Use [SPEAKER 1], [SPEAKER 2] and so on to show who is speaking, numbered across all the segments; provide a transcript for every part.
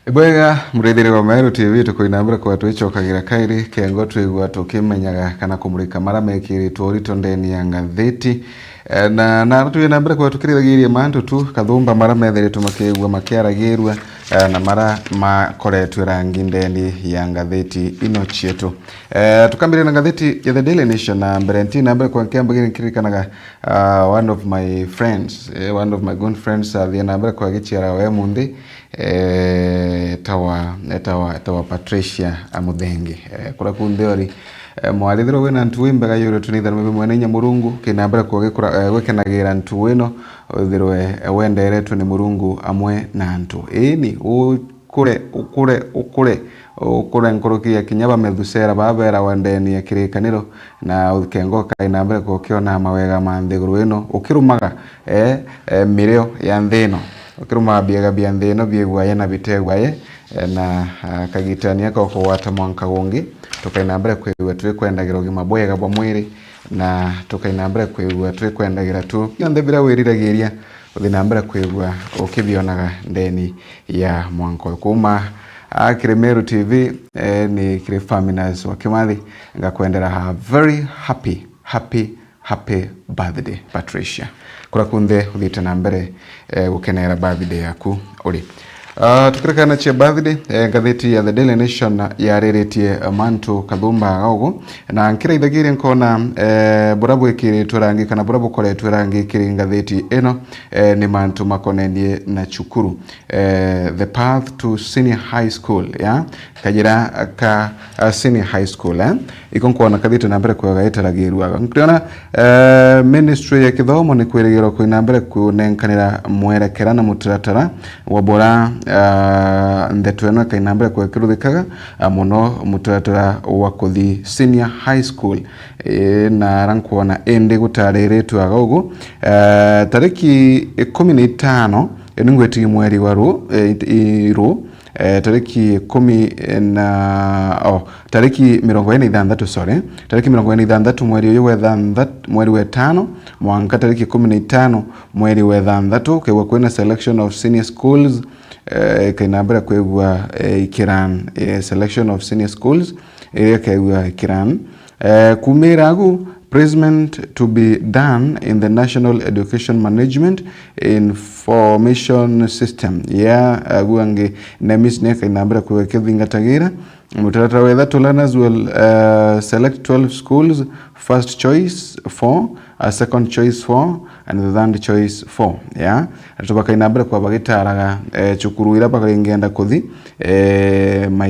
[SPEAKER 1] Ibwega murithiri wa Meru TV tukuinambira kwa twicokagira kairi kengo twigua tukimenyaga kana kumurika mara mekiritwo urito ndeni ya ngatheti na twinambira kwa tukiriragiria mantu tu kathumba mara methiritwo makigua makiaragirwa na mara makoretwe rangi ndeni ya ngatheti ino chietu tukambire na ngatheti ya The Daily Nation na mbere nambira kwa kiambagire kirikanaga one of my friends one of my good friends the nambira kwa gichiara we mundi tawa Patricia Amuthenge kura kundeori mwalithiro wena ntu wimbaga yoro tunitha mbe mwene nya murungu kinambira kwa gwekenagira ntu weno thirwe wenderetwe ni murungu amwe na ntu ni ukure nkorokia kinyaba Methusela babera wendeni ya kirikaniro na ukengo kainambira kwa kiona mawega manthiguru weno ukirumaga mireo ya nthino ukiruma biaga bianthino biegwaye na bitegwaye na kagitania ko wata mwanka gongi tukainambira kwewe twikwendagira ugima bwega bwa mwiri na tukainambira kwewe twikwendagira tu yonthe bira wiriragiria uthinambira kwewe ukibionaga ndeni ya mwanko kuma akire Meru TV ni kire Faminas wa Kimathi ngakwendera ha very happy birthday Patricia kura kunthe uthite na mbere gukenera birthday yaku uri tukirikana chia birthday ngatheti ya The Daily Nation yariritie mantu kathumba gogo na nkira ithagirie nkona burabu ikiri turangi kana burabu kore turangi kiri ngatheti eno ni mantu makonenie na chukuru the path to senior high school ya kajira ka senior high school ikonkona katheti na mbere kwa gaitaragiruwa nkriona ministry ya kithomo ni kwirigiro kuinambere kunenkanira mwerekera na mutaratara wabora ndetwena kainambira kwa kiruthikaga muno mutaratara wa kuthi senior high school na rankuona ende gutariritwa gogo tariki 15 ningweti mweri wa ru tariki 10 na tariki 26 sorry tariki 26 mweri wa mweri wa 5 mwanka tariki 15 mweri wa 6 kwa kwena selection of senior schools kainambira kwegwa Kiran selection of senior schools kwegwa Kiran kumiragu placement to be done in the National Education Management Information System guange nemisne kainambira kwegwa kithingatagire mutaratara wa that learners will select 12 schools, first choice 4, a second choice 4 and the third choice 4 atubaka inambira kwa bagitaraga chukuru ira bakarengenda kuthi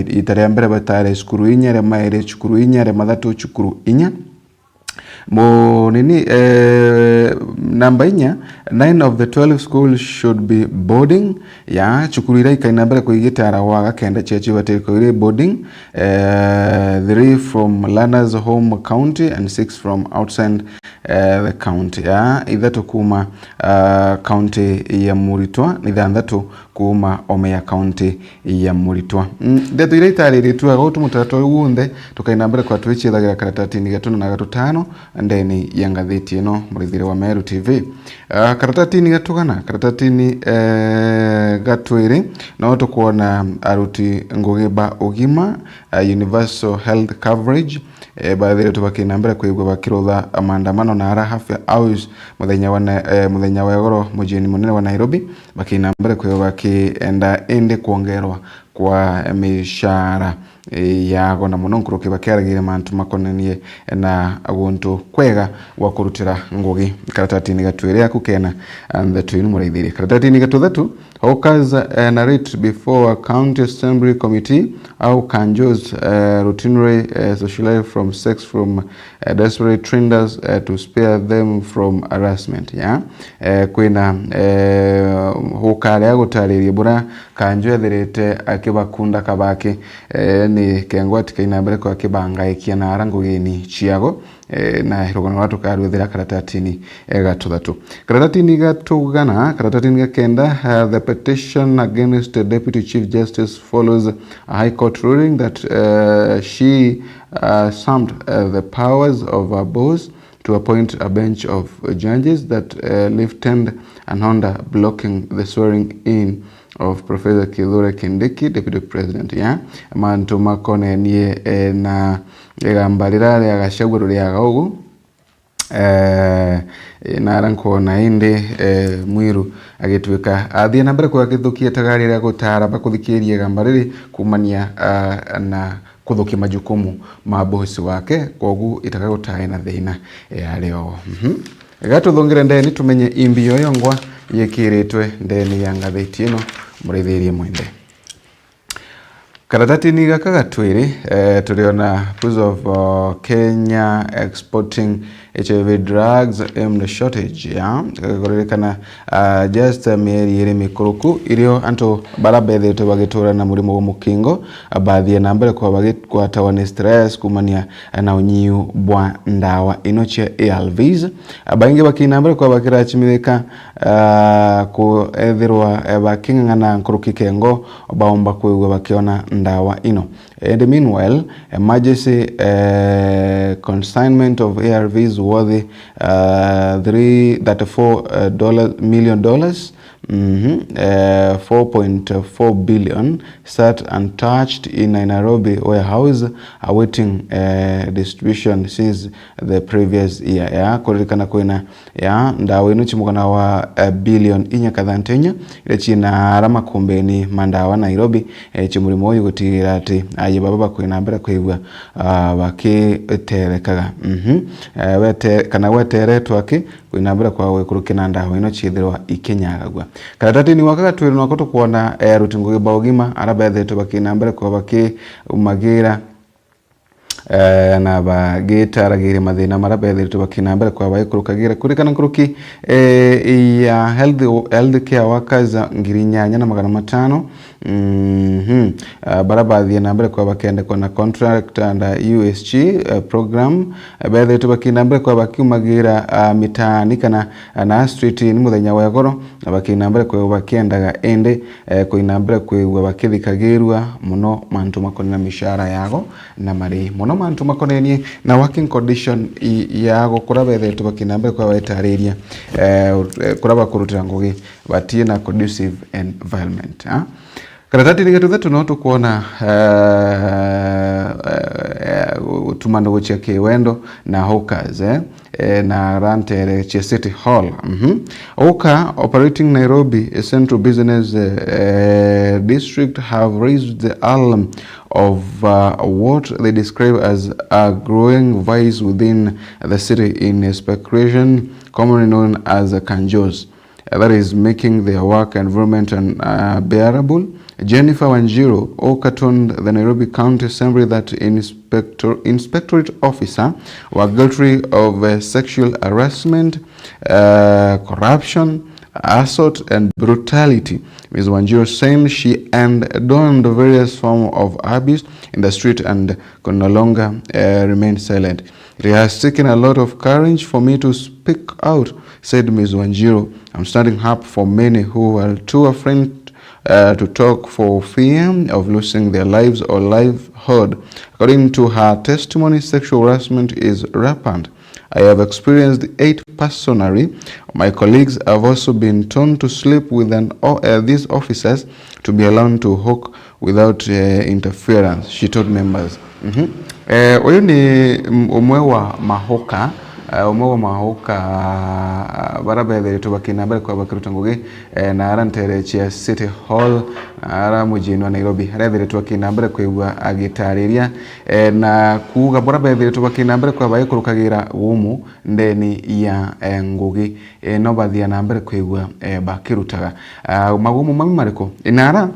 [SPEAKER 1] itare mbere batare chukuru inyare maire chukuru inyare mathatu chukuru inya mo nini namba inya 9 of the 12 schools should be boarding chukuru ira ikainambira kuigitara waga kenda chechi bateko ire boarding 3 from learners home county and 6 from outside the county ithatu kuma county ya Muritwa ni thanthatu kuma Omea county ya Muritwa ndeto ire itariritua gotu mutaratara wunthe tukainambira kwa twichithagira karatatini gatuna na gatutano ndeni ya ngatheti ino murithire wa Meru TV karatatini gatugana karatatini gatwiri no tukuona aruti ngugiba ugima universal health coverage baadhi tubakinambira kwigwa bakirotha maandamano na arahafa aus muthenya wa goro mujini munene wa Nairobi bakinambira kwigwa bakienda ende kuongerwa kwa mishara yago na muno nkuruke bakiaragire mantu makonenie na aguntu kwega wa kurutira ngugi karatatini gatwire akukena and the twin muraithire karatatini gatuthatu hawkers narrate before a county assembly committee how kanjos routinely socialize from sex from desperate traders to spare them from harassment kwina hukare agutaririe bura kanjo etherete akibakunda kabake ni kengwati kainambere kwa kibangaikia na arangugini chiago na hirogono watu karuthira karatatini gatuthatu karatatini gatugana karatatini gakenda the petition against the Deputy Chief Justice follows a High Court ruling that she summed the powers of her boss to appoint a bench of judges that lifted and under blocking the swearing in of Professor Kithure Kindiki, Deputy President, mantu makonenie na igambarira ria Gachagua ria ugu narankuona indi Mwiru agituika athie na mbere kwa githukia tagari ria gutara bakuthikiria gambariri kumania na kuthukia majukumu ma bosi wake kogu itakagutae na thina yareo gatuthungire ndeni tumenye imbi yoyongwa yekiritwe ndeni ya ngatheti ino murithirie mwende karatati-ini gaka gatwiri turiona proof of Kenya exporting HIV drugs aimed shortage gakorerekana just mieri iri mikuruku irio antu barabethete bagitura na murimo wa mukingo bathie na mbere kwa bagitwatawa ni stress kumania na unyiu bwa ndawa ino cia ARVs baingi bakina mbere kwa bakirachimithika ku ethirwa baking'ang'ana nkuruki kengo baomba kuigwa bakiona ndawa ino. And meanwhile, emergency consignment of ARVs worth $34 million, $4.4 billion sat untouched in a Nairobi warehouse awaiting distribution since the previous year. Kuririkana kwina ndawa ino chimukana wa billion inya kathantenya ile china arama kumbeni mandawa Nairobi chimurimo uyu gutira ati aye baba kwina mbere kwigwa bakiterekaga kana weteretwa aki kwina mbere kwa wekurukina ndawa ino chithirwa ikinyagagwa karatati-ini wakaga twiri no kuona rutingo gibogima arabethetwe bakina mbere kwa umagira na bagitaragira mathina marabethetwe bakina mbere kwa baikurukagira kurikana nkuruki ya health care workers 8,500 barabathie na mbere kwa bakende kona contract under USG program bethetwe bakina mbere kwa bakiumagira mitani kana na street ni muthenya wa goro bakina mbere kwa bakiendaga ende kuina mbere kwa bakithikagirwa muno mantu makonena mishara yago na mari muno mantu makonenie na working condition yago kurabethetwe bakina mbere kwa wetariria kuraba kurutira ngugi batie na conducive environment karatati-ini getu thetu no tukuona tumando gucia kiwendo na hawkers na rantere chia City Hall Oka operating Nairobi, a central business district, have raised the alarm of what they describe as a growing vice within the city in speculation commonly known as kanjos that is making their work environment unbearable. Jennifer Wanjiru Oka told the Nairobi County Assembly that inspectorate officer were guilty of sexual harassment, corruption, assault and brutality. Ms. Wanjiru saying she condoned various forms of abuse in the street and could no longer remain silent. It has taken a lot of courage for me to speak out, said Ms. Wanjiru. I'm standing up for many who are too afraid to talk for fear of losing their lives or livelihood. According to her testimony, sexual harassment is rampant. I have experienced it personally. My colleagues have also been told to sleep with these officers to be allowed to hawk without interference, she told members. Huyu ni umwe wa mahoka barabethetwe bakina mbere kwa bakiruta ngugi na arantere chia City Hall ara mujini wa Nairobi arethetwe bakina mbere kwigwa agitariria na kuga barabethetwe bakina mbere kwa baikurukagira umu ndeni ya ngugi no bathia na mbere kwigwa bakirutaga magumu mami mariko inara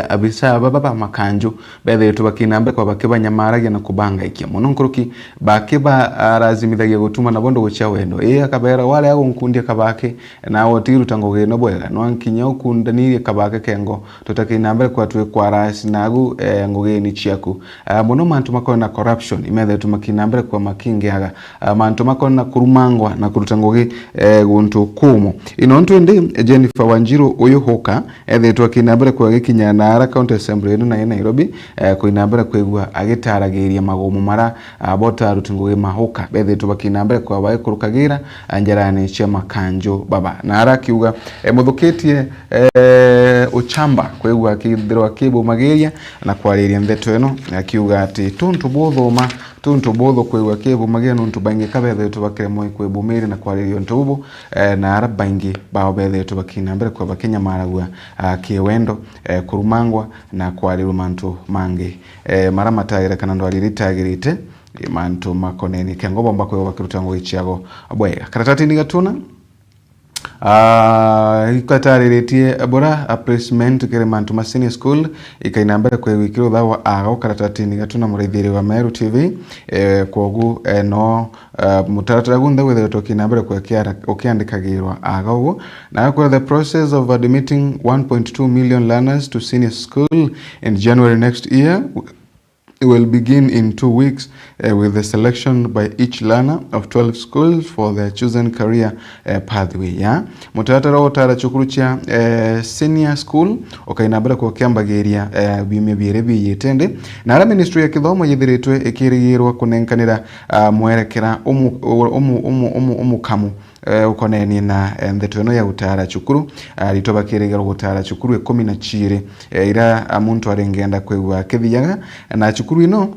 [SPEAKER 1] abisa baba makanju bethetwe bakina mbere kwa bakibanyamaragia na kubanga ikia muno nkuruki bakiba arazimithagia gutuma na bondo gucia wendo akabera wale ago nkundi kabake na wotiruta ngugi no bwega no nkinya ukundanirie kabake kengo tutakina mbere kwa twe kwa ras nagu ngugi ni chiaku muno mantu makona corruption imethetwe makina mbere kwa makingiaga mantu makona kurumangwa na kuruta ngugi guntu kumu ino ntu ndi Jennifer Wanjiru uyu hoka ethetwe kina mbere kwa gikinya Nara County Assembly ino na Nairobi kuina mbere kwigua agitaragiria magumu mara bota rutinguge mahuka bethe bakina mbere kwa bae kurukagira anjarani cia makanjo baba Nara kiuga muthukitie uchamba kwigua kithirwa kibu magiria na kwariria ndeto ino akiuga ati tuntu botho kwigua kibu magiria nuntu bangi kabethe tubakire moi kwibumiri na kwariria ntubu na arabangi bao bethe tubakina mbere kwa bakenya maragua kiwendo kurumangwa na kwariru mantu mangi mara matagire kana ndo aliritagirite mantu makoneni kengobo mbako bakirutango ichiago bwega karatati gatuna ikatariretie bora placement kere mantu ma senior school ikainambere kwa wikiro dawa aga karatati gatuna mureithiri wa Meru TV kogu no mutaratara gunda wethe tokinambere kwa kiara okiandikagirwa aga ugo na kwa the process of admitting 1.2 million learners to senior school in January next year. It will begin in 2 weeks with the selection by each learner of 12 schools for their chosen career pathway. Yeah? Mutaratara utara chukurucha senior school okainabara kwa kiambageria bime bire biyetende na ara ministry ya kithomo yithiritwe ikirigirwa kunenkanira mwerekera umukamu ukoneni na ndeto ino ya utara chukuru ritoba kirigero utara chukuru 12 ira muntu arengenda kwegwa kithiaga na chukuru ino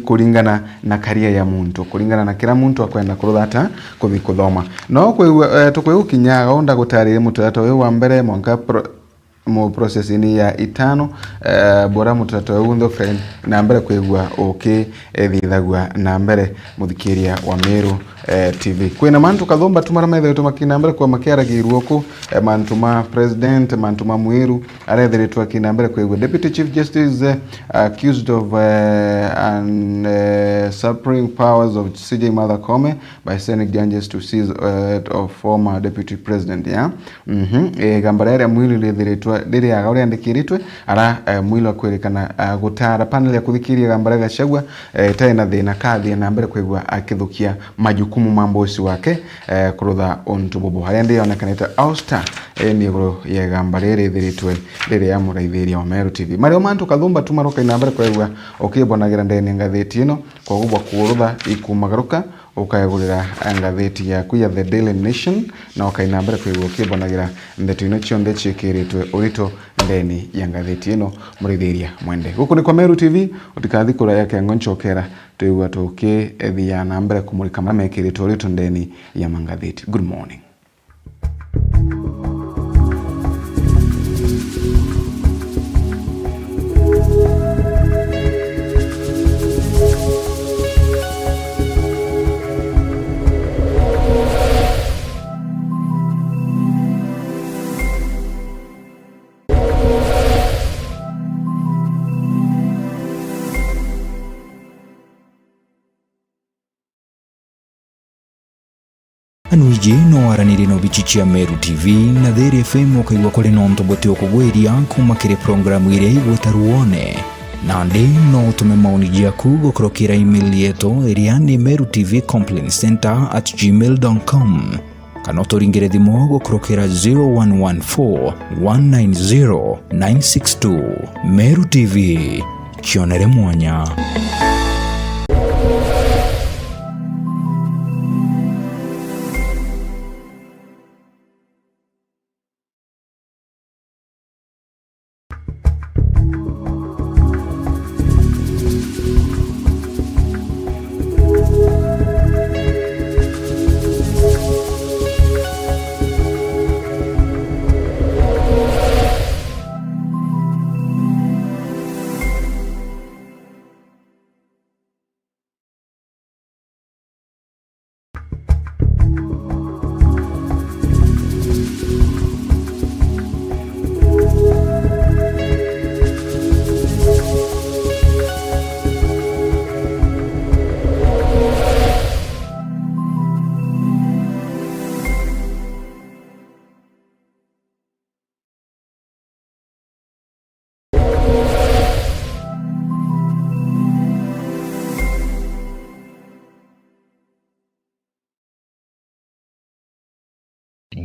[SPEAKER 1] kulingana na career ya muntu kulingana na kila muntu akwenda kuruthata kuthoma no kwegwa tukwegukinyaga onda gutarire mutarato we wa mbere mwanka mu process ini ya itano bora mutarato we undo friend na mbere kwegwa thithagwa na mbere muthikiria wa Meru TV kwina mantu kathomba tumara methe tumakina mbere kwa makiaragirwo ku mantu ma president mantu ma mwiru arethiritwa kina mbere kwegwa deputy chief justice accused of supreme powers of CJ Martha Koome by sending judges to seize of former deputy president ya gambara ya mwiru rethiritwa riri aga uri andikiritwe ara mwiru akwerekana gutara panel ya kuthikiria gambara gacagwa taina thina kathi na mbere kwegwa akithukia majukumu mambosi wake kurutha ontu bobo haria ndi onekanite Auster ni iguru ya gamba riri thiritwe riri ya muraithiria wa Meru TV mario mantu kathumba tumaroka ina mbere kwegwa ukibonagera ndeni ngatheti ino kwa gubwa kurutha ikumagaruka ukayagurira ngatheti yaku ya The Daily Nation na ukaina mbere kwegwa ukibonagera ndeto ino chionde chikiritwe urito ndeni ya ngatheti ino muraithiria mwende guku ni kwa Meru TV utikathi kura yake ngonchokera tuigwa tuke ethia na mbere kumulika mamekiritwe urito ndeni ya mangatheti. Good morning.
[SPEAKER 2] Anuiji no araniri no bichichia Meru TV na Theri FM okaigwa kuri nonto bote okugwiria kuma kire programu ire igwetaruone na ndi no tume maoni jaku gukurokira email yetu eriani merutvcomplaintcenter@gmail.com kana turingire thimo gukurokira 0114 190 962 Meru TV kionere mwanya.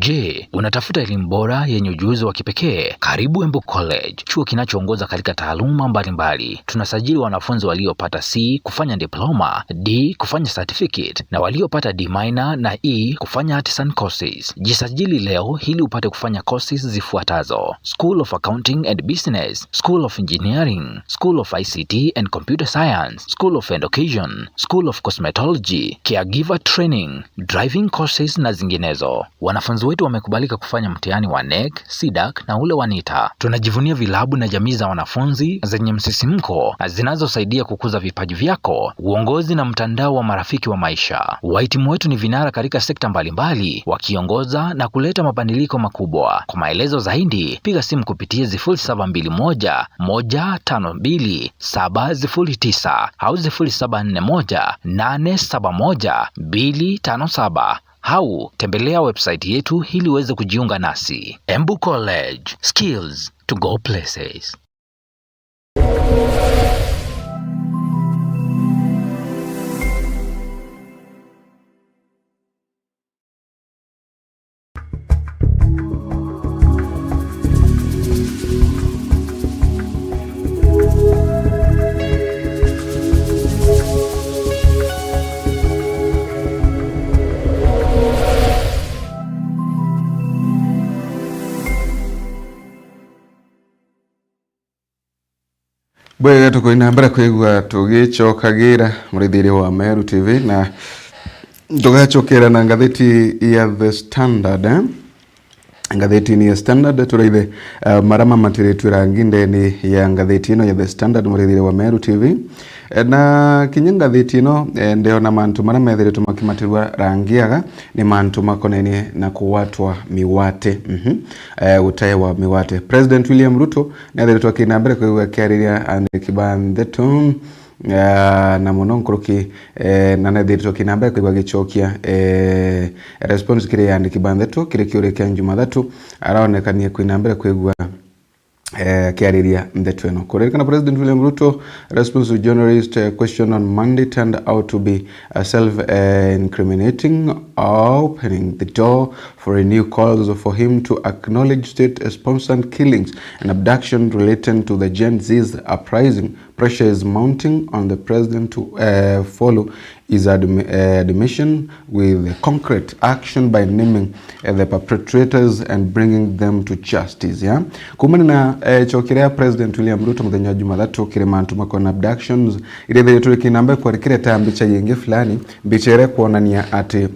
[SPEAKER 3] Je, unatafuta elimu bora yenye ujuzi wa kipekee? Karibu Embu College, chuo kinachoongoza katika taaluma mbalimbali. Tunasajili wanafunzi waliopata C kufanya diploma, D kufanya certificate na waliopata D minor na E kufanya artisan courses. Jisajili leo ili upate kufanya courses zifuatazo: School of Accounting and Business, School of Engineering, School of ICT and Computer Science, School of Education, School of Cosmetology, Caregiver Training, Driving courses na zinginezo. Wanafunzi wetu wamekubalika kufanya mtihani wa NEC, SIDAC na ule wa NITA. Tunajivunia vilabu na jamii za wanafunzi zenye msisimko na zinazosaidia kukuza vipaji vyako, uongozi na mtandao wa marafiki wa maisha. Wahitimu wetu ni vinara katika sekta mbalimbali, wakiongoza na kuleta mabadiliko makubwa. Kwa maelezo zaidi, piga simu kupitia 0721 152 709 au 0741 871 257 au tembelea website yetu ili uweze kujiunga nasi. Embu College, skills to go places.
[SPEAKER 1] Bwega tukoina mbere kwigwa tugicokagira murithiri wa Meru TV na tugacokera na ngatheti ya The Standard. Ngatheti ni ya Standard turaithe marama matiretu ranginde ni ya ngatheti ino ya The Standard murithiri wa Meru TV na kinya ngatheti ino ndio na mantu mara methiretu makimatirwa rangiaga ni mantu makonenie na kuwatwa miwate utaye wa miwate. President William Ruto nethiretu akina mbere kwa kiariria andiki bandhetu na muno nkuruki na nethiretu akina mbere kwa gichokia response kire andiki bandhetu kire kiure kia Jumathatu araonekania kwina mbere kwigwa kiariria ndetu eno. Kurekana President William Ruto response to journalist question on Monday turned out to be self-incriminating, opening the door for a new calls for him to acknowledge state-sponsored killings and abduction related to the Gen Z's uprising. Pressure is mounting on the president to follow his admission with concrete action by naming the perpetrators and bringing them to justice. Yeah, kumana na chokirea President William Ruto muthenya Jumathatu kire mantu makona abductions ile tuli kinambe kwa kire tambicha yenge fulani bichere kuonania ati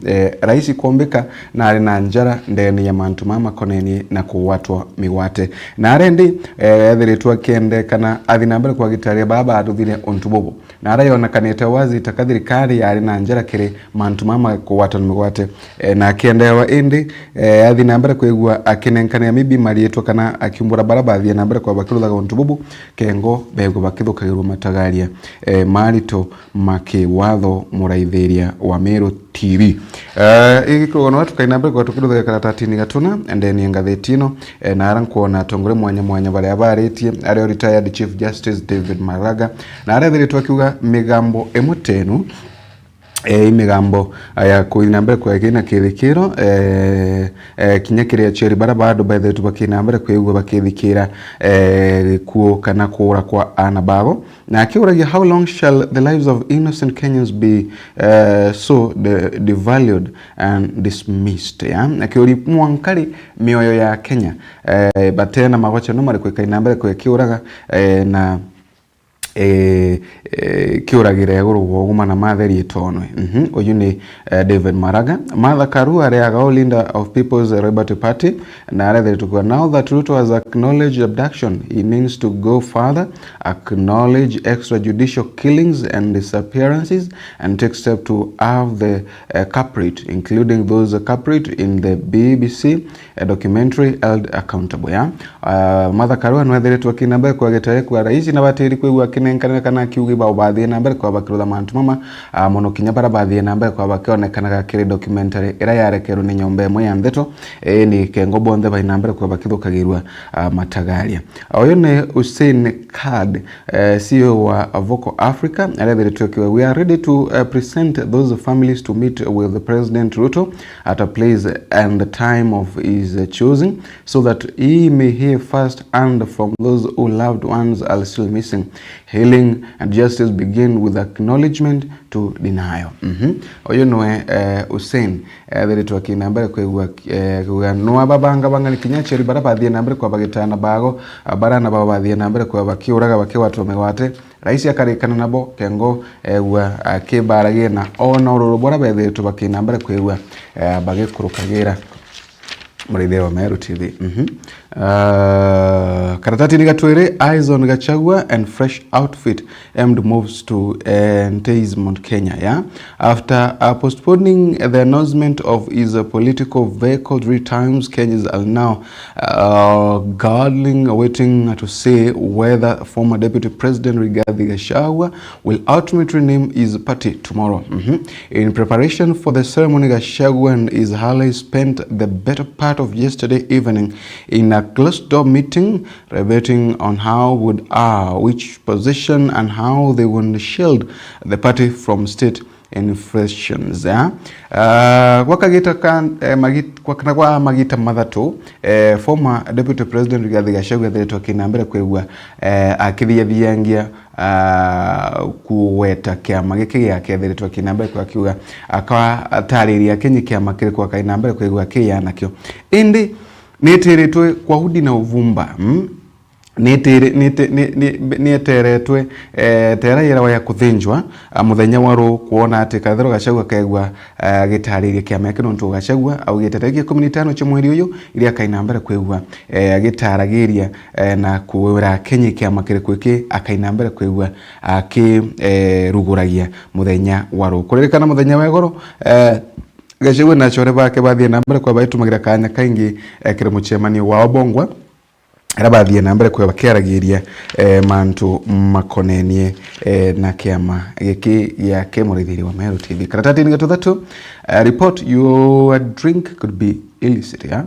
[SPEAKER 1] rais kuombeka na ari na njara ndeni ya mantu mama koneni na kuwatwa miwate na arendi ethiritwa kende kana athinambere kwa gitaria baba atuthire ontubobo na arayona kanete wazi takathirikari ari na njara kire mantu mama kuwatwa miwate na akiendewa indi athinambere kwigwa akinenkania mibi marieto kana akiumbura baraba athinambere kwa bakiruthaga ontubobo kengo bego bakithukagirwa matagaria marito makiwatho muraithiria wa Meru TV. Igikuona watu kainambere kwa tukiruthaga karatatini gatuna ndeni ngatheti ino na arankuona tongore mwanya bare abaretie ari retired Chief Justice David Maraga na arethiritwa kiuga migambo emutenu imigambo ya kuina mbere kwa kina kirikiro kinya kiria cheri barabado by the tubakina mbere kwigwa bakithikira kuo kana kura kwa anabago na akiuragia how long shall the lives of innocent Kenyans be so devalued and dismissed. Ya akiuri mwankari mioyo ya Kenya batena magocha no mari kwa kaina mbere kwa kiuraga na kiuragire gurugoma na matheri itonwe uyu ni David Maraga. Martha Karua areaga leader of People's Liberty Party na arethiritwa now that Ruto has acknowledged abduction he means to go further, acknowledge extrajudicial killings and disappearances and take steps to have the culprit including those culprit in the BBC documentary held accountable. Ya Martha Karua nethiritwa kinambe kwa gitare kwa rais na batiri kwa kine kinenkanira kana kiugi ba bathie na mbere kwa bakirutha mantu mama muno kinya bara bathie na mbere kwa bakionekanaga kiri documentary ira yarekerwo ni nyomba imwe ya Ntheto ni kengo bonthe ba na mbere kwa bakithukagirwa matagaria oyo ne Hussein Kad CEO wa Vocal Africa arethiritwe we are ready to present those families to meet with the President Ruto at a place and the time of his choosing so that he may hear first and from those who loved ones are still missing. Healing and justice begin with acknowledgement to denial. Oyo noe Hussein thiritwe kina mbere kwa no ababanga bangani kinyacheri bara bathie na mbere kwa bagitana bago barana baba bathie na mbere kwa bakiuraga bakiwatome wate raisi akarikana nabo kengo wa akibaragie na ona ururu bora bethiritwe bakina mbere kwa bagikurukagira Murithia wa Meru TV. Karatati ni gatwere eyes on Gachagua and fresh outfit aimed moves to Ntei's Mount Kenya. Yeah, after postponing the announcement of his political vehicle 3 times, Kenyans are now waiting to see whether former Deputy President Rigathi Gachagua will ultimately name his party tomorrow. In preparation for the ceremony, Gachagua and his allies spent the better part of yesterday evening in a closed-door meeting, debating on which position and how they would shield the party from state infections. Wakagita kwa magita mathatu former Deputy President Rigathi Gachagua thiritwe kina mbere kwigua akithiathiangia kuweta kiama giki giake thiritwe kina mbere kwa kiuga akatariria kinyi kiama kiri kwa kaina mbere kwigua kiyana kyo indi nitiritwe kwa hudi na uvumba nieteretwe teraira wa kuthinjwa muthenya waru kuona ati Kathero Gachagua kaigwa gitariria kiama kino ntu Gachagua au gitetegie 15 cha mweri uyu iria kaina mbere kwigwa gitaragiria na kuwira Kenya kiama kiri kwiki akaina mbere kwigwa ruguragia muthenya waru kuririkana muthenya wa goro Gachagua na chore bake bathie na mbere kwa baitumagira kanya kaingi kiri muchemanio wa Obongwa rabathie na mbere kwa bakiaragiria mantu makonenie na kiama giki ya Murithia wa Meru TV. Karatati ni gatuthatu report your drink could be illicit. Yeah?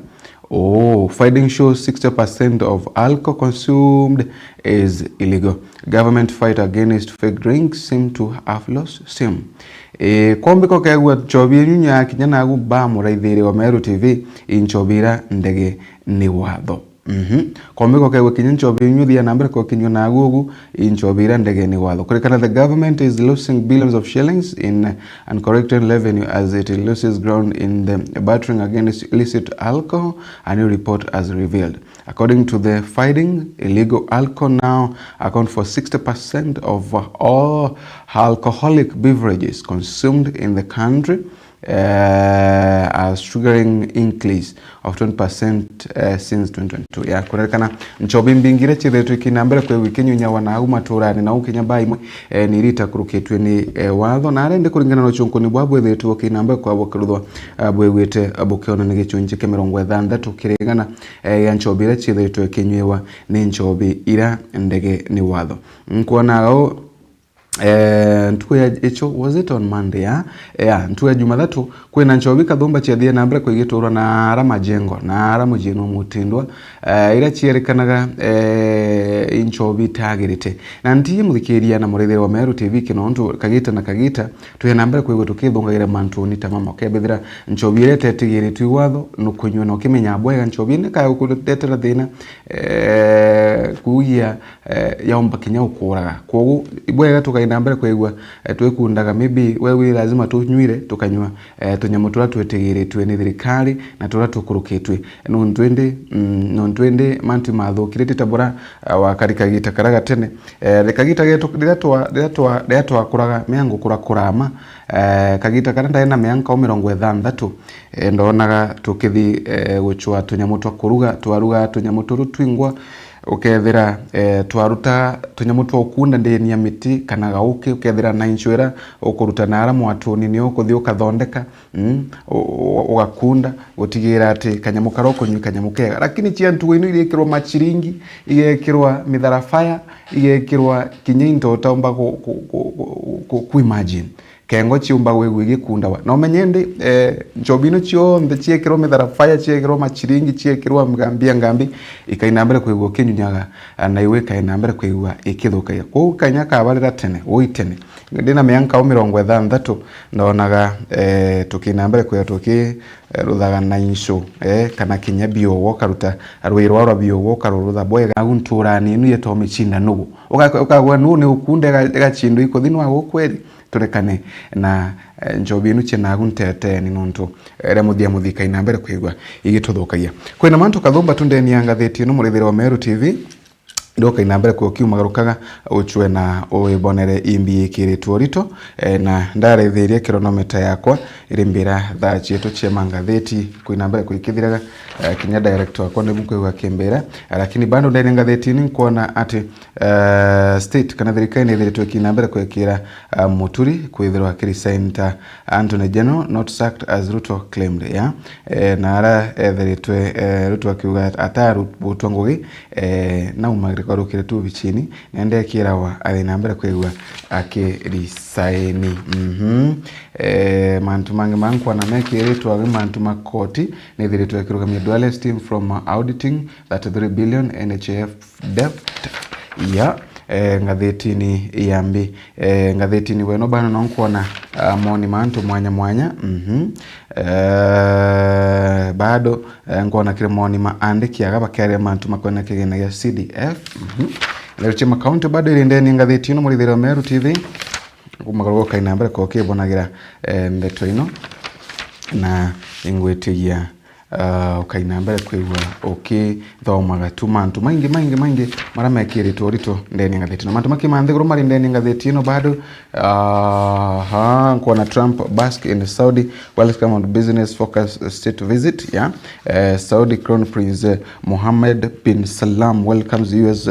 [SPEAKER 1] Finding shows 60% of alcohol consumed is illegal. Government fight against fake drinks seem to have lost steam. Kombiko kegwa chobira nyunya kinyana gu ba Murithia wa Meru TV inchobira ndege ni watho. Kombiko kegwa kinyana chobira nyuthia na mbere kwa kinyona agugu inchobira ndege ni watho. Kurikana the government is losing billions of shillings in uncorrected revenue as it loses ground in the battering against illicit alcohol, a new report has revealed. According to the finding, illegal alcohol now account for 60% of all alcoholic beverages consumed in the country, a staggering increase of 20% since 2022. Ya kurekana nchobi mbingire chiretu kinambere kwe wikinyunya wana maturani na ukinya baimwe ni rita kuruketwe ni watho na arende kuringana no chunko ni bwabwe thetu kinambere kwa bokiruthwa bwegwete abokiona ni gichunje ke 60 kirigana ya nchobire chiretu kinywewa ni nchobi ira ndege ni watho nkuona ntuku ya echo was it on Monday ntuku ya Jumatatu kwina nchobi kathumba chiathie na mbere kwigiturwa na ara majengo na ara mujino mutindwa ira chierekanaga nchobi tagirite na ntiye muthikiria na Murithia wa Meru TV kino ntu kagita na kagita tuye na mbere kwigo tukithungagira mantu ni tamama kebethira nchobi ire tetigire tu watho nukunywa no kimenya bwega nchobi ne kaya kutetera thina kuya yaomba kinya ukuraga kogu ibwega tukaina mbere kwigwa twikundaga maybe wewe lazima tunywire tukanywa tunyamu tura twetigire twe ni thirikari na tura tukurukitwe no ntwende manti matho kirete tabora wa karikagita karaga tene rekagita geto diratwa kuraga miango kurakurama kagita karanda ena mianka 60 ndonaga tukithi guchwa tunyamu twa kuruga twaruga tunyamu turu twingwa ukethira twaruta tunyamu twa ukunda ndeni ya miti kana gauke ukethira na inchwera ukuruta nara mwatuni ni ukuthi ukathondeka ugakunda gutigira ati kanyamu karoko nyu kanyamu kega lakini chia ntu ino irekirwa machiringi igekirwa mitharafaya igekirwa kinyinto taumba ku imagine kengo chiumba wewe gikunda wa no menyende njobino chio nde chiekirwa mitharafaya chiekirwa machiringi chiekirwa ngambi ikainambere kwigwa kinyunyaga na iwe kainambere kwigwa ikithuka ko kanya kabarira tene uitene ndina mianka 60 ndonaga tukinambere kwya tuki ruthaga na insho kana kinyabio wokaruta rwirwa rwa bio wokarurutha bwega agunturani inu yetomi chinda nugu ukagwa nune ukunde gachindu ikothinwa gokweri turekane na njobinu chena guntete ni nonto remuthia muthika inambere kwigwa igituthukagia kwina mantu kathumba tundeni ya ngatheti no murithiro wa Meru TV ndoka inambere kwa kiumagarukaga uchwe na oibonere imbi ikiritwo rito na ndarethirie kilometer yakwa irimbira tha chietu chia mangatheti kuinambere kuikithiraga kinya director akwa ne mukwe kimbera lakini bando ndene ngatheti ni kuona ati state kana thirikari ni thiritwe kinambere kwekira muturi kwithirwa kiri center Anthony General not sacked as Ruto claimed ya na ara thiritwe Ruto akiuga ataru butongogi na umagire korukire tu bichini nende kirawa alinambere kwegwa akirisaini mantu mange mankwa na mekire tu agi mantu makoti ne thiritwe akirugamia dual team from auditing that 3 billion NHIF debt ya ngatheti-ini yambi ngatheti-ini weno bana nonkuona moni mantu mwanya bado ngona kire moni maandiki agaba kare mantu makona kigena ya CDF lero chima account bado ile ndeni ngatheti-ino murithira Meru TV kumagaruka kainambere ko kibonagira ndeto ino na ingwetigia ukainambere kwigwa thaumaga tu mantu maingi maramekirito rito ndeni ngatheti no mantu makimanthiguru mari ndeni ngatheti ino bado kuona Trump bask in Saudi welcome on business focus state visit Saudi Crown Prince Mohammed bin Salman welcomes US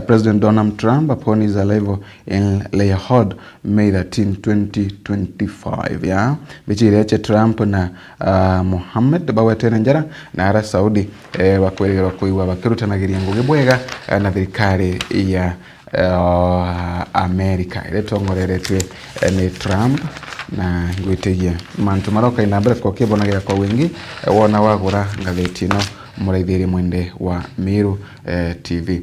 [SPEAKER 1] President Donald Trump upon his arrival in Riyadh May 13, 2025 bichireche Trump na Mohammed bawetene njara na ara Saudi bakwelera kuiwa bakirutanagiria ngugi bwega na thirikari ya America ile tongoreretwe ni Trump na ngwitegia mantu maroka inambere kwa kibonagira kwa wingi wona wagura ngatheti no muraithiri mwende wa Meru TV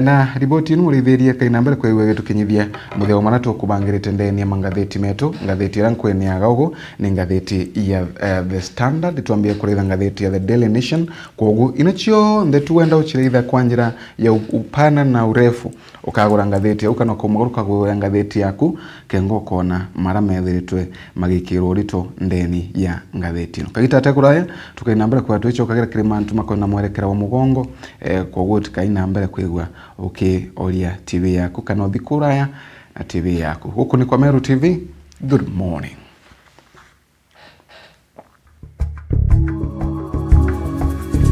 [SPEAKER 1] na riboti ino muraithirie kainambere kwa iwe tukinyithia mutheo manatu kubangirite ndeni ya mangatheti metu ngatheti ranku ni agago ni ngatheti ya The Standard tuambie kuritha ngatheti ya The Daily Nation kogu inachio ndetu wenda uchiritha kwa njira ya upana na urefu ukagura ngatheti ukana kumuguruka gwa ngatheti yaku kengo kona mara methiritwe magikirwo rito ndeni ya ngatheti no kagita tekuraya tukainambere kwa twicho kagira kirimantu makona mwerekera wa mugongo kogu tukainambere kwigwa oria TV yaku kana thikuraya na TV yaku huku ni kwa Meru TV. Good morning.